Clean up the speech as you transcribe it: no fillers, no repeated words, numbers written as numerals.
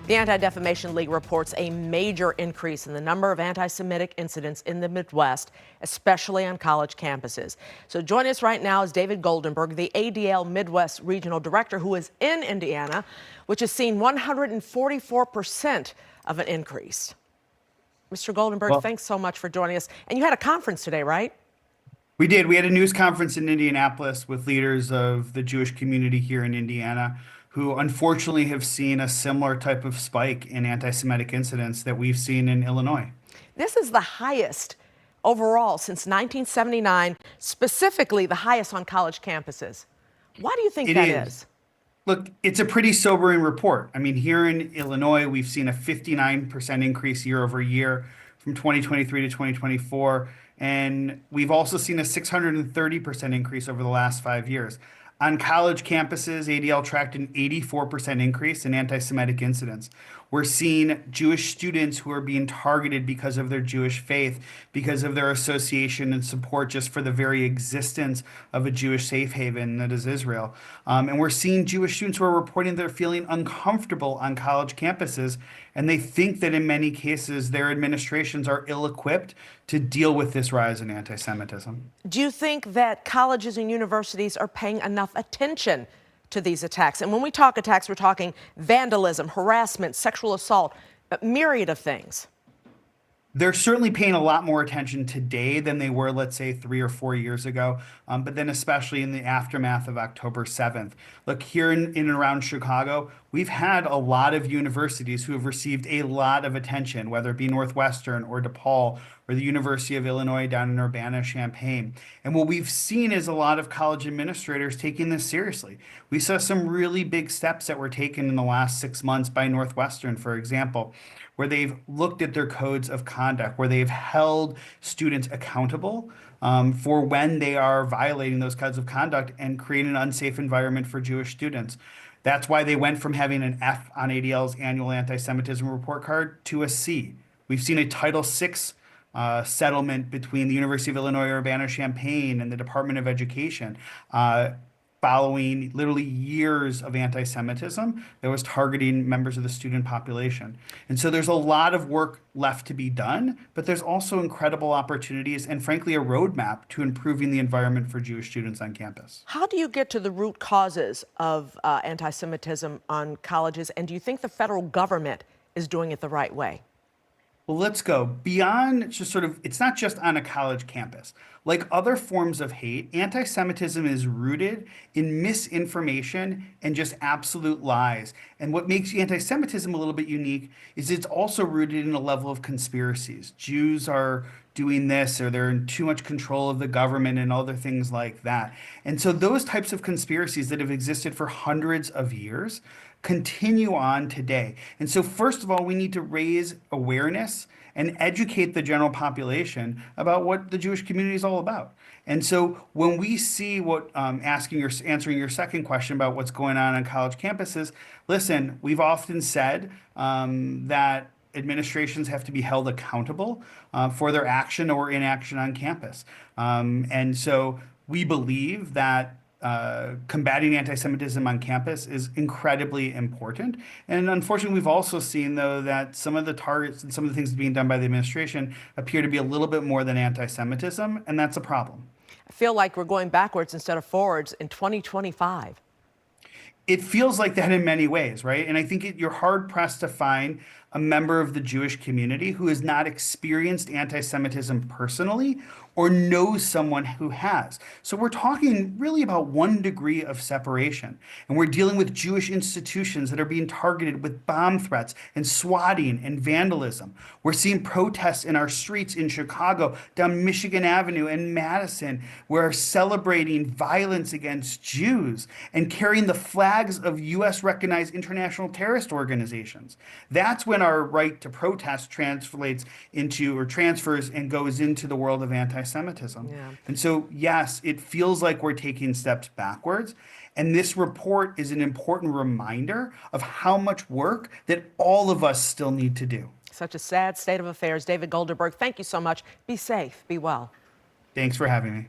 The Anti-Defamation League reports a major increase in the number of anti-Semitic incidents in the Midwest, especially on college campuses. So joining us right now is David Goldenberg, the ADL Midwest Regional Director, who is in Indiana, which has seen 144% of an increase. Mr. Goldenberg, thanks so much for joining us. And you had a conference today, right? We did. We had a news conference in Indianapolis with leaders of the Jewish community here in Indiana, who unfortunately have seen a similar type of spike in anti-Semitic incidents that we've seen in Illinois. This is the highest overall since 1979, specifically the highest on college campuses. Why do you think that is? Look, it's a pretty sobering report. I mean, here in Illinois, we've seen a 59% increase year over year from 2023 to 2024. And we've also seen a 630% increase over the last 5 years. On college campuses, ADL tracked an 84% increase in anti-Semitic incidents. We're seeing Jewish students who are being targeted because of their Jewish faith, because of their association and support just for the very existence of a Jewish safe haven that is Israel. And we're seeing Jewish students who are reporting they're feeling uncomfortable on college campuses, and they think that in many cases their administrations are ill-equipped to deal with this rise in anti-Semitism. Do you think that colleges and universities are paying enough attention to these attacks? And when we talk attacks, we're talking vandalism, harassment, sexual assault, a myriad of things. They're certainly paying a lot more attention today than they were, let's say, 3 or 4 years ago, but then especially in the aftermath of October 7th. Look, here in and around Chicago, we've had a lot of universities who have received a lot of attention, whether it be Northwestern or DePaul or the University of Illinois down in Urbana-Champaign. And what we've seen is a lot of college administrators taking this seriously. We saw some really big steps that were taken in the last 6 months by Northwestern, for example, where they've looked at their codes of conduct, where they've held students accountable for when they are violating those codes of conduct and creating an unsafe environment for Jewish students. That's why they went from having an F on ADL's annual anti-Semitism report card to a C. We've seen a Title VI settlement between the University of Illinois Urbana-Champaign and the Department of Education following literally years of anti-Semitism that was targeting members of the student population. And so there's a lot of work left to be done, but there's also incredible opportunities and frankly a roadmap to improving the environment for Jewish students on campus. How do you get to the root causes of anti-Semitism on colleges? And do you think the federal government is doing it the right way? Well, let's go beyond just it's not just on a college campus. Like other forms of hate, anti-Semitism is rooted in misinformation and just absolute lies. And what makes anti-Semitism a little bit unique is it's also rooted in a level of conspiracies. Jews are doing this, or they're in too much control of the government and other things like that. And so those types of conspiracies that have existed for hundreds of years continue on today. And so first of all, we need to raise awareness and educate the general population about what the Jewish community is all about. And so when we see what answering your second question about what's going on college campuses, listen, we've often said that administrations have to be held accountable for their action or inaction on campus. And so we believe that combating anti-Semitism on campus is incredibly important. And unfortunately, we've also seen, though, that some of the targets and some of the things being done by the administration appear to be a little bit more than anti-Semitism, and that's a problem. I feel like we're going backwards instead of forwards in 2025. It feels like that in many ways, right? And I think you're hard-pressed to find a member of the Jewish community who has not experienced anti-Semitism personally or knows someone who has. So we're talking really about 1 degree of separation. And we're dealing with Jewish institutions that are being targeted with bomb threats and swatting and vandalism. We're seeing protests in our streets in Chicago, down Michigan Avenue and Madison. We're celebrating violence against Jews and carrying the flags of US recognized international terrorist organizations. That's when our right to protest translates into or transfers and goes into the world of anti-Semitism. Yeah. And so, yes, it feels like we're taking steps backwards. And this report is an important reminder of how much work that all of us still need to do. Such a sad state of affairs. David Goldenberg, thank you so much. Be safe. Be well. Thanks for having me.